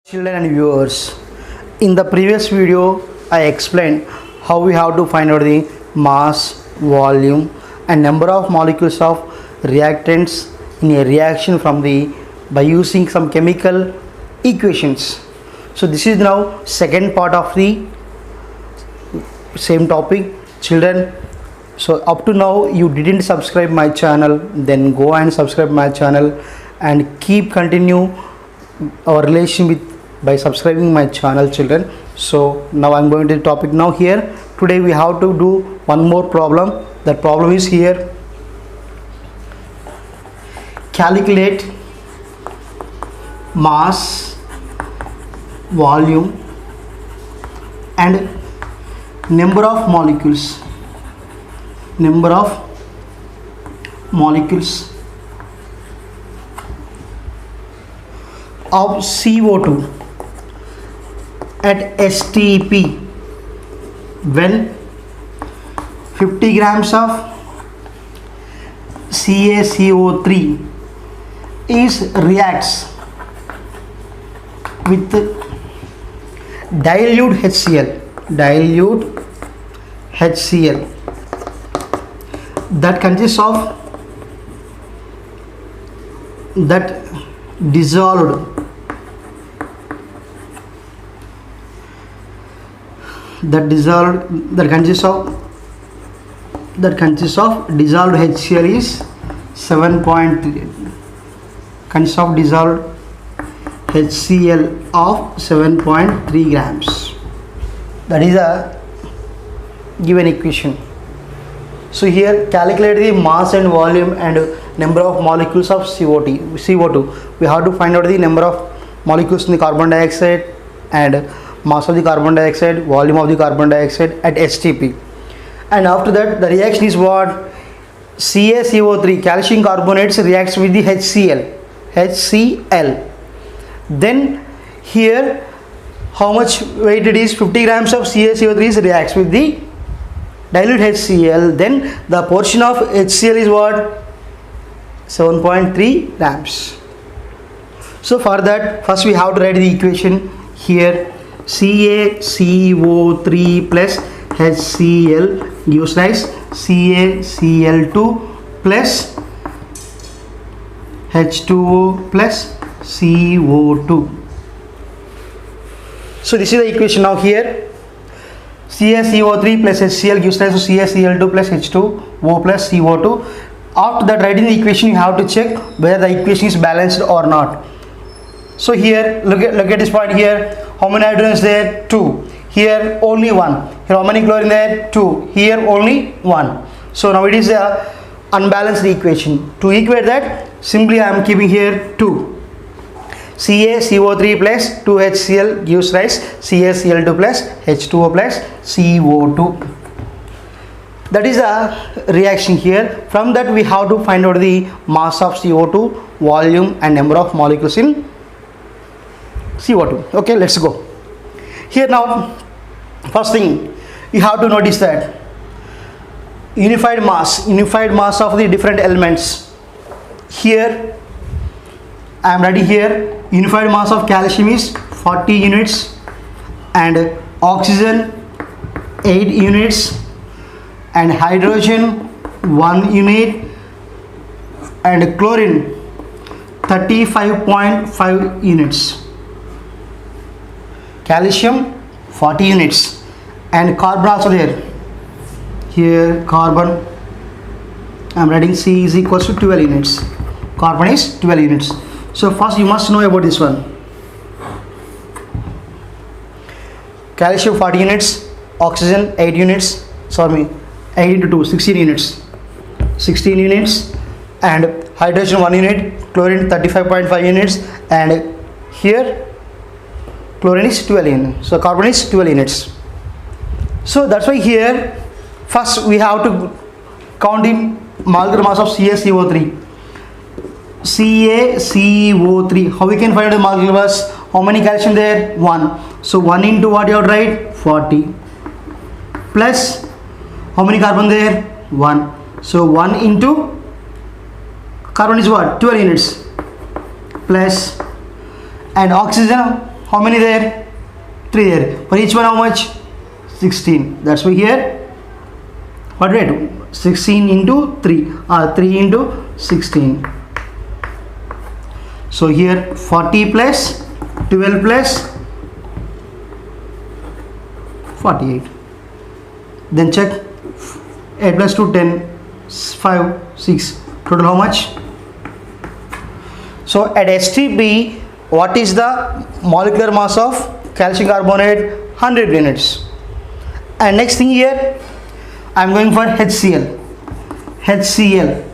Children and viewers, in the previous video I explained how we have to find out the mass, volume and number of molecules of reactants in a reaction by using some chemical equations. So this is now second part of the same topic, children. So up to now you didn't subscribe my channel, then go and subscribe my channel and continue our relation with by subscribing my channel, children. So now I'm going to the topic. Now here today we have to do one more problem. That problem is here: calculate mass, volume and number of molecules of CO2 at STP when 50 grams of CaCO3 reacts with dilute HCl that consists of that consists of dissolved HCl is 7.3, consists of dissolved HCl of 7.3 grams. That is a given equation. So here calculate the mass and volume and number of molecules of CO2. We have to find out the number of molecules in the carbon dioxide and mass of the carbon dioxide, volume of the carbon dioxide at STP. And after that the reaction is what? CaCO3, calcium carbonates, reacts with the HCl. Then here how much weight it is? 50 grams of CaCO3 reacts with the dilute HCl. Then the portion of HCl is what? 7.3 grams. So for that first we have to write the equation here. CaCO3 plus HCl gives rise CaCl2 plus H2O plus CO2. So this is the equation. Now here CaCO3 plus HCl gives rise to CaCl2 plus H2O plus CO2. After that, writing the equation, you have to check whether the equation is balanced or not. So here look at this point here. How many hydrogens there? 2. Here only 1. Here how many chlorine there? 2. Here only 1. So now it is a unbalanced equation. To equate that, simply I am keeping here 2. CaCO3 plus 2HCl gives rise CaCl2 plus H2O plus CO2. That is a reaction here. From that we have to find out the mass of CO2, volume and number of molecules in CO2. Okay, let's go. Here now, first thing you have to notice that unified mass of the different elements. Here I am writing here unified mass of calcium is 40 units and oxygen 8 units and hydrogen 1 unit and chlorine 35.5 units. Calcium 40 units and carbon also there. Here carbon I am writing C is equals to 12 units. Carbon is 12 units. So first you must know about this one. Calcium 40 units, oxygen 8 units, 8 into 2, 16 units. 16 units and hydrogen 1 unit, chlorine 35.5 units and here chlorine is 12 units. So carbon is 12 units. So that's why here first we have to count the molecular mass of CaCO3. CaCO3. How we can find the molecular mass? How many calcium there? 1. So 1 into what you have to write? 40 plus how many carbon there? 1. So 1 into carbon is what? 12 units plus, and oxygen How many there? 3 there. For each one how much? 16. That's why here what rate? 16 into 3 or 3 into 16. So here 40 plus 12 plus 48. Then check 8 plus 2 10 5 6 total how much? So at STP, what is the molecular mass of calcium carbonate? 100 units. And next thing here I am going for HCl. HCl.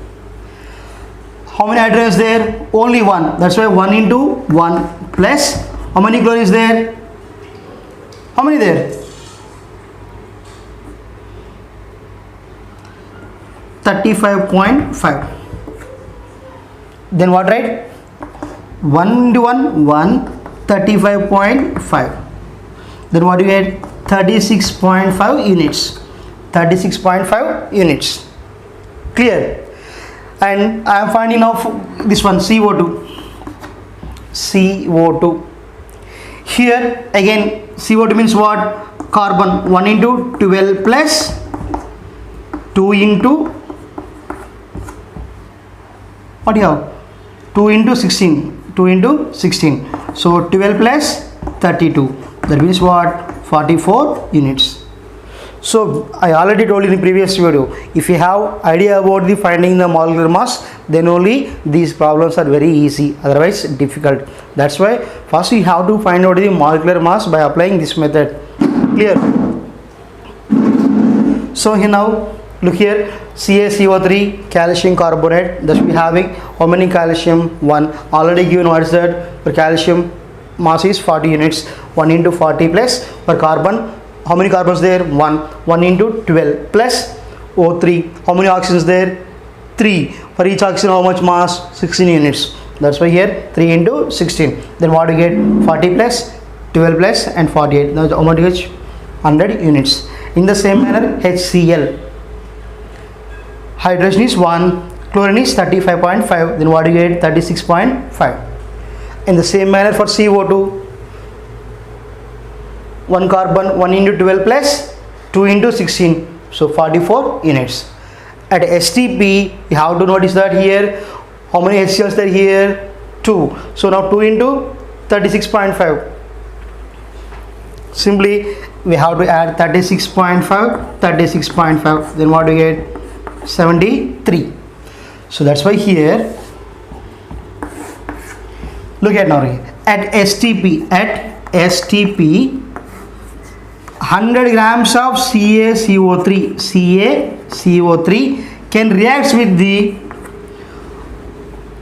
How many hydrogens there? Only one. That's why 1 into 1 plus how many chlorine is there? How many there? 35.5. Then what, right? 1 into 1 35.5. Then what do you get? 36.5 units. 36.5 units. Clear? And I am finding out this one, CO2. CO2. Here again CO2 means what? Carbon. 1 into 12 plus 2 into what do you have? 2 into 16. 2 into 16. So 12 plus 32. That means what? 44 units. So I already told in the previous video, if you have idea about the finding the molecular mass, then only these problems are very easy, otherwise difficult. That's why first you have to find out the molecular mass by applying this method. Clear? So here now look here, CaCO3 calcium carbonate. Thus we having how many calcium? 1. Already given what is that? For calcium mass is 40 units. 1 into 40 plus for carbon. How many carbons there? 1. 1 into 12 plus O3. How many oxygens there? 3. For each oxygen how much mass? 16 units. That's why here 3 into 16. Then what do you get? 40 plus 12 plus and 48. Now how much you get? 100 units. In the same manner HCl. Hydrogen is 1. Chlorine is 35.5. Then what do you get? 36.5. In the same manner for CO2. 1 carbon, 1 into 12 plus 2 into 16, so 44 units. At STP, you have to notice that here, how many HCLs there here? 2. So now 2 into 36.5. Simply, we have to add 36.5, 36.5. Then what do you get? 73. So that's why here, look at now here. At STP, 100 grams of CaCO3 can react with the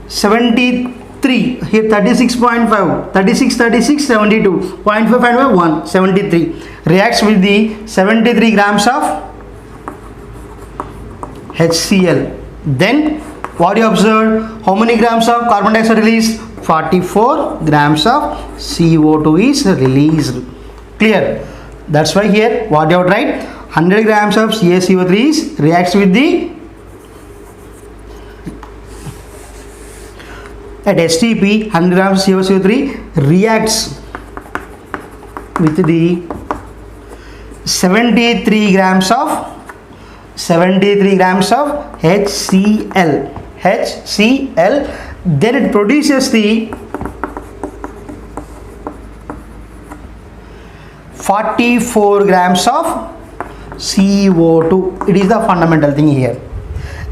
73, here 36.5, 36, 72, 0.5 1, 73, reacts with the 73 grams of HCl. Then what you observe? How many grams of carbon dioxide released? 44 grams of CO2 is released. Clear? That's why here what you have to write? 100 grams of CaCO3 is reacts with the, at STP 100 grams of CaCO3 reacts with the 73 grams of HCl. Then it produces the 44 grams of CO2. It is the fundamental thing here.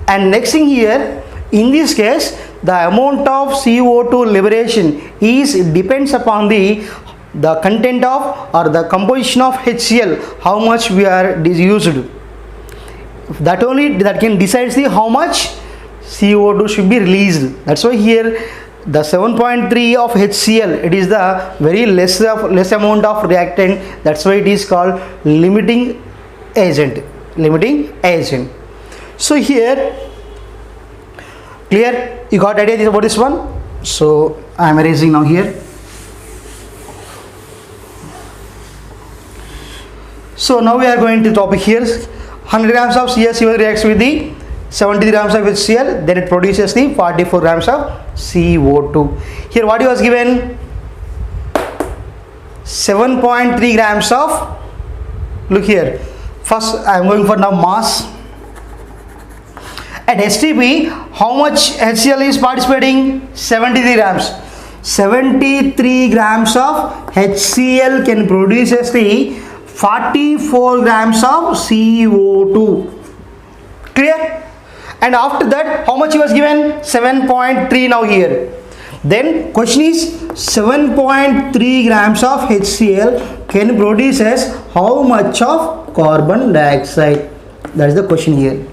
And next thing here, in this case, the amount of CO2 liberation is depends upon the content of or the composition of HCl, how much we are used. That only that can decide the how much CO2 should be released. That's why here the 7.3 of HCl, it is the very less amount of reactant. That's why it is called limiting agent. So here, clear? You got idea about this one? So I am erasing now here. So now we are going to topic here. 100 grams of CaCO reacts with the 70 grams of HCl, then it produces the 44 grams of CO2. Here what was given? 7.3 grams of, look here, first I am going for now mass. At STP, how much HCl is participating? 73 grams. 73 grams of HCl can produce as the 44 grams of CO2. Clear? And after that, how much he was given? 7.3 now here. Then question is 7.3 grams of HCl can produce as how much of carbon dioxide? That is the question here.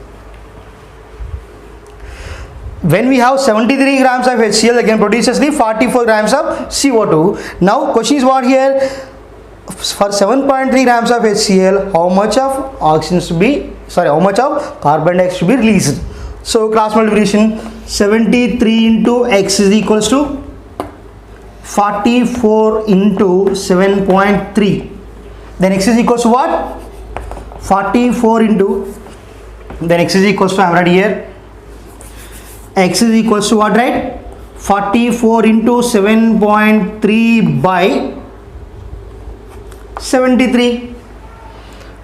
When we have 73 grams of HCl, they can produce as the 44 grams of CO2. Now question is what here? For 7.3 grams of HCl, how much of oxygen should be, how much of carbon dioxide should be released? So cross multiplication, 73 into x is equals to 44 into 7.3. Then x is equals to what? 44 into, then x is equals to, I am right here, x is equals to what, right? 44 into 7.3 by 73.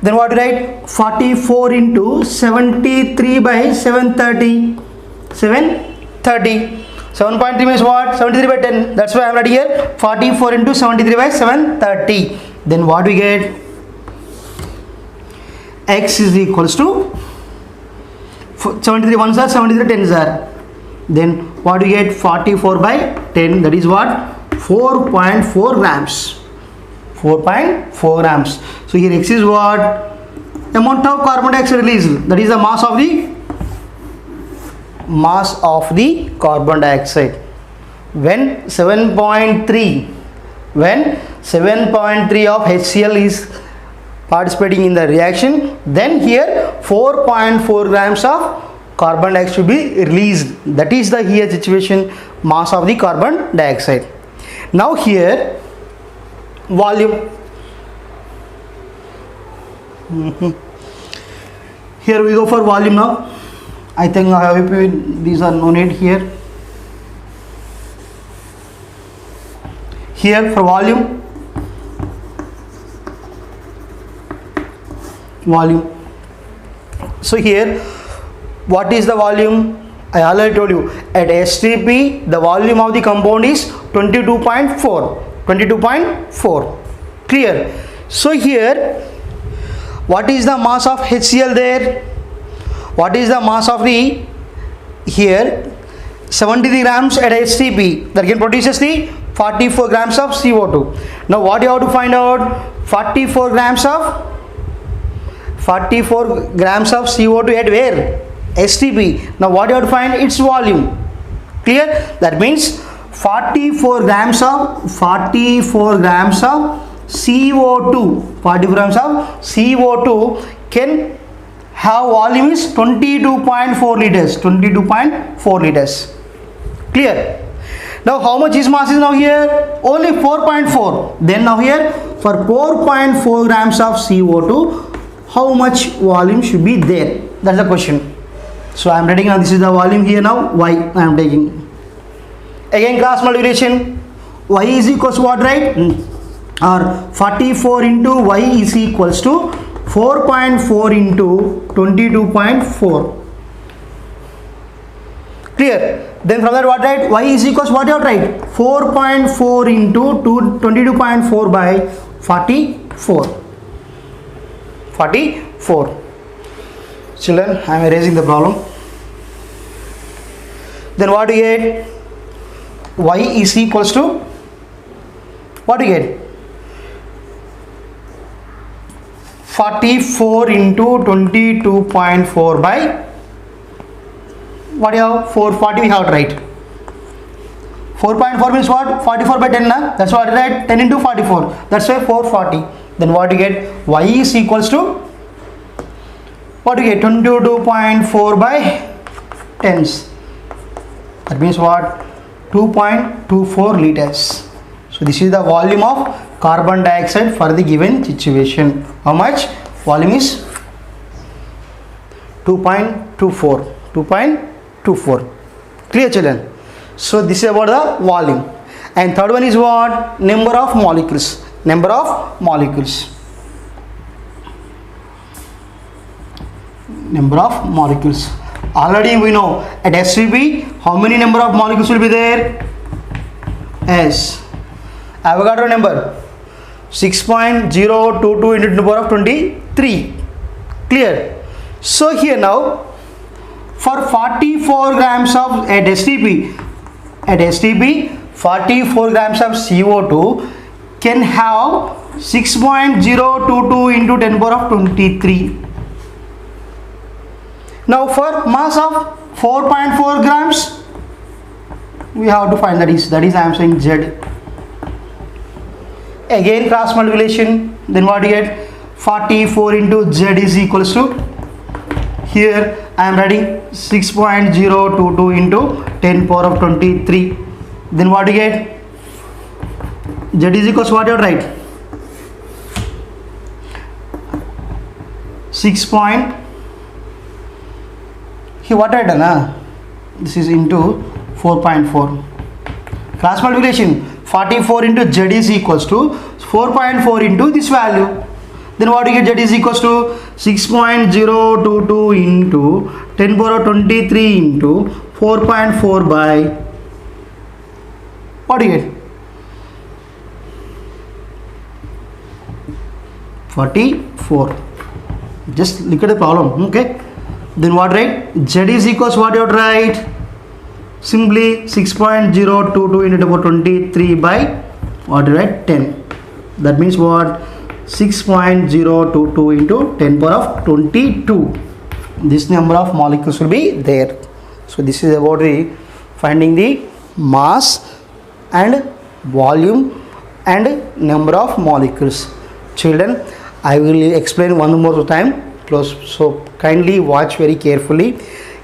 Then what to write? 44 into 73 by 730. 730. 7.3 means what? 73 by 10. That's why I am writing here 44 into 73 by 730. Then what we get? X is equals to 73 ones are 73 tens are. Then what we get? 44 by 10. That is what? 4.4 grams. 4.4 grams. So here X is what? Amount of carbon dioxide released. That is the mass of the carbon dioxide. When 7.3 of HCl is participating in the reaction, then here 4.4 grams of carbon dioxide should be released. That is the here situation, mass of the carbon dioxide. Now here volume. Here we go for volume now. I think these are no need here. Here for volume. So here, what is the volume? I already told you. At STP, the volume of the compound is 22.4. 22.4. Clear? So here, what is the mass of HCl there? What is the mass of the here? 73 grams at STP. That can produces the 44 grams of CO2. Now what you have to find out? 44 grams of CO2 at where? STP. Now what you have to find? Its volume. Clear? That means 44 grams of CO2. 44 grams of CO2 can have volume is 22.4 liters. 22.4 liters. Clear? Now how much is mass is now here? Only 4.4. Then now here for 4.4 grams of CO2, how much volume should be there? That's the question. So I am writing now, this is the volume here now, Y I am taking. Again cross multiplication, Y is equals to what, right? Or 44 into Y is equals to 4.4 into 22.4. Clear? Then from that what, right? Y is equals to what you have, right? 4.4 into 22.4 by 44. 44. Children, I am erasing the problem. Then what do you get? Y is equals to what do you get? 44 into 22.4 by what you have? 440 we have to write. 4.4 means what? 44 by 10 na? That's what I write. 10 into 44. That's why 440. Then what do you get? Y is equals to what do you get? 22.4 by 10s. That means what? 2.24 liters. So this is the volume of carbon dioxide for the given situation. How much? Volume is 2.24. 2.24. Clear, children? So this is about the volume. And third one is what? Number of molecules. number of molecules. Number of molecules. Already we know at SVP how many number of molecules will be there? Yes. Avogadro number 6.022 into 10 to the power of 23. Clear? So here now for 44 grams of at STP 44 grams of CO2 can have 6.022 into 10 to the power of 23. Now for mass of 4.4 grams we have to find that is I am saying Z. Again cross multiplication, then what you get? 44 into Z is equals to, here I am writing 6.022 into 10 power of 23. Then what you get? Z is equals to what you write? 6 point, here what I done? This is into 4.4. Cross multiplication, 44 into Z is equals to 4.4 into this value. Then what you get? Z is equals to 6.022 into 10 power of 23 into 4.4 by, what do you get? 44. Just look at the problem, okay? Then what write? Z is equals to what you write? Simply 6.022 into 23 by what you write? 10. That means what? 6.022 into 10 power of 22. This number of molecules will be there. So this is about the finding the mass and volume and number of molecules. Children, I will explain one more time. So kindly watch very carefully.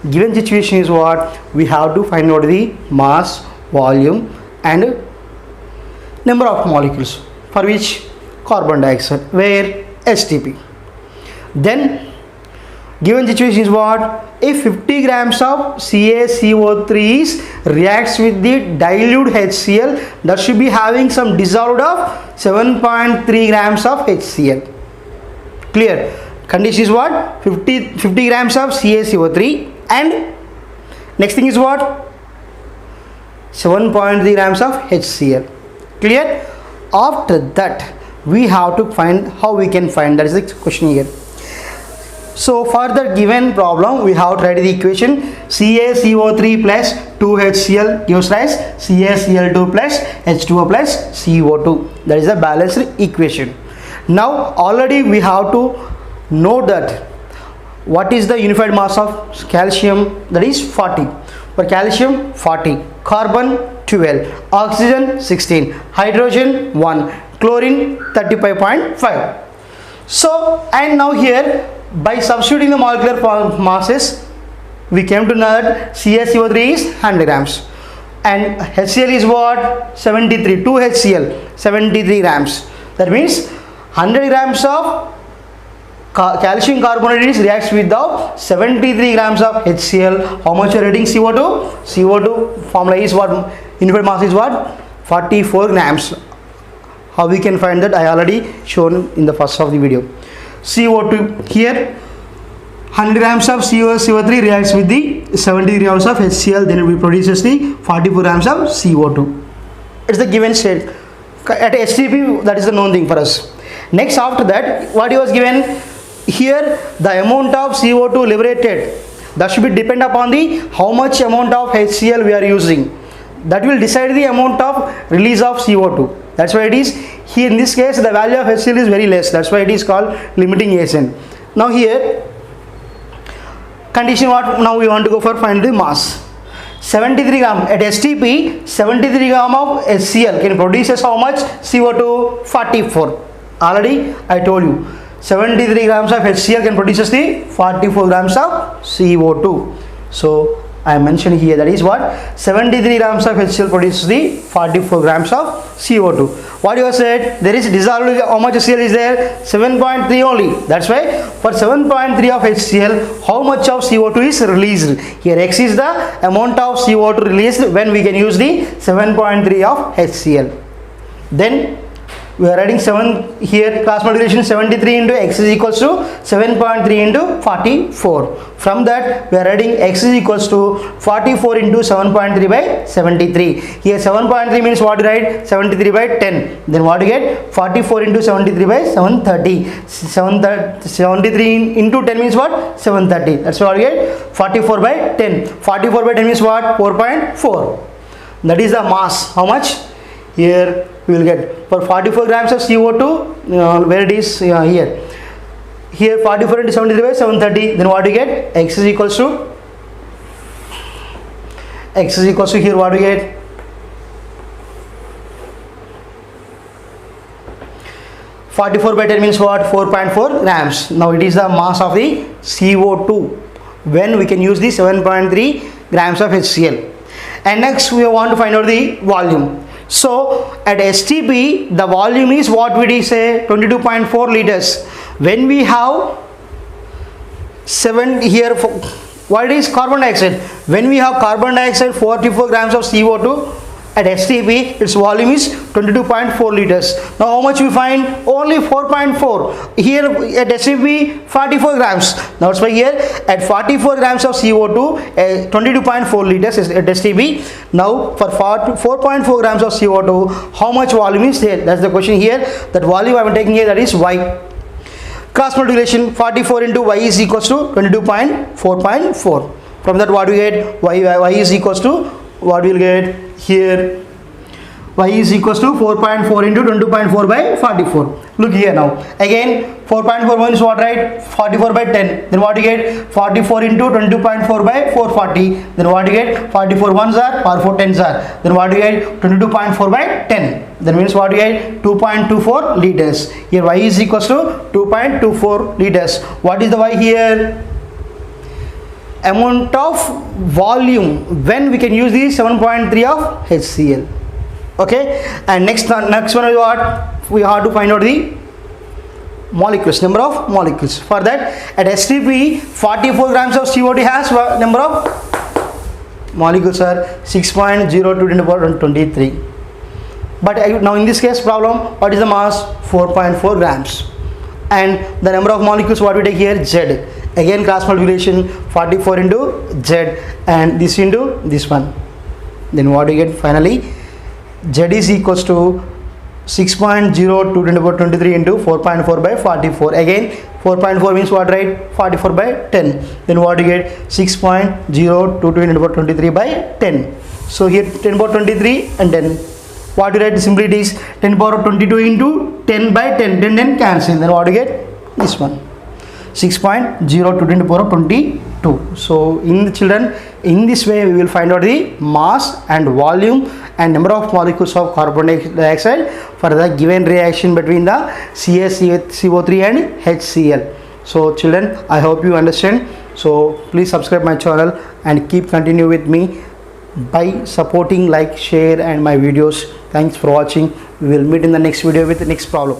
Given situation is what? We have to find out the mass, volume and number of molecules. For which? Carbon dioxide, where? STP. Then given situation is what? If 50 grams of CaCO3 reacts with the dilute HCl, that should be having some dissolved of 7.3 grams of HCl. Clear? Condition is what? 50 grams of CaCO3 and next thing is what? 7.3 grams of HCl. Clear? After that we have to find how we can find, that is the question here. So for the given problem we have to write the equation CaCO3 plus 2HCl gives rise CaCl2 plus H2O plus CO2. That is the balanced equation. Now already we have to know that what is the unified mass of calcium, that is 40. For calcium 40, carbon 12, oxygen 16, hydrogen 1, chlorine 35.5. So and now here by substituting the molecular masses we came to know that CaCO3 is 100 grams and HCl is what? 73, 2HCl 73 grams. That means 100 grams of calcium carbonate reacts with the 73 grams of HCl. How much you are getting CO2? CO2 formula is what? Unified mass is what? 44 grams. How we can find that? I already shown in the first of the video. CO2 here 100 grams of CO3 reacts with the 70 grams of HCl, then it produces the 44 grams of CO2. It's the given state. At STP that is the known thing for us. Next after that what was given? Here the amount of CO2 liberated, that should be depend upon the how much amount of HCl we are using. That will decide the amount of release of CO2. That's why it is here in this case the value of HCl is very less. That's why it is called limiting agent. Now here condition what? Now we want to go for find the mass. 73 gram at STP 73 gram of HCl can produces how much? CO2 44. Already I told you 73 grams of HCl can produces the 44 grams of CO2. So I mentioned here that is what? 73 grams of HCl produces the 44 grams of CO2. What you have said? There is dissolved, how much HCl is there? 7.3 only. That's why for 7.3 of HCl, how much of CO2 is released? Here X is the amount of CO2 released when we can use the 7.3 of HCl. Then we are writing 7 here, cross multiplication 73 into x is equals to 7.3 into 44. From that we are writing x is equals to 44 into 7.3 by 73. Here 7.3 means what to write? 73 by 10. Then what you get? 44 into 73 by 730. 73 into 10 means what? 730. That's what you get. 44 by 10. 44 by 10 means what? 4.4. That is the mass. How much? Here we will get for 44 grams of CO2, where it is here. Here 44 into 73 by 730. Then what do you get? X is equals to here what do you get? (44 by 10) means what? 4.4 grams. Now it is the mass of the CO2 when we can use the 7.3 grams of HCl. And next we want to find out the volume. So at STP the volume is what we say? 22.4 liters. When we have 7 here, what is carbon dioxide? When we have carbon dioxide 44 grams of CO2 at STP, its volume is 22.4 liters. Now how much we find? Only 4.4. Here at STP 44 grams. Now that's why here at 44 grams of CO2, 22.4 liters is at STP. Now for 4.4 grams of CO2, how much volume is there? That's the question here. That volume I am taking here, that is Y. Cross multiplication 44 into Y is equals to 22.4.4. From that what we get? Y is equals to what we will get here? Y is equals to 4.4 into 22.4 by 44. Look here now. Again 4.41 is what, right? 44 by 10. Then what you get? 44 into 22.4 by 440. Then what you get? 44 ones are, 44 tens are. Then what you get? 22.4 by 10. Then means what you get? 2.24 liters. Here Y is equals to 2.24 liters. What is the Y here? Amount of volume when we can use the 7.3 of HCl. Okay, and next one is what? We have to find out the molecules, number of molecules. For that, at STP 44 grams of CO2 has number of molecules are 6.02 to the power 23. But now in this case problem, what is the mass? 4.4 grams. And the number of molecules what we take here? Z. Again cross multiplication 44 into Z and this into this one. Then what do you get finally? Z is equals to 6.02 to the power 23 into 4.4 by 44. Again 4.4 means what, right? 44 by 10. Then what do you get? 6.02 to the power 23 by 10. So here 10 power 23 and 10. What you write? Simply it is 10 power 22 into 10 by 10. 10 cancel. Then what do you get? This one. 6.02 to the power 22. So in the children, in this way we will find out the mass and volume and number of molecules of carbon dioxide for the given reaction between the CaCO3 and HCl. So children, I hope you understand. So please subscribe my channel and keep continue with me by supporting, like, share and my videos. Thanks for watching. We will meet in the next video with the next problem.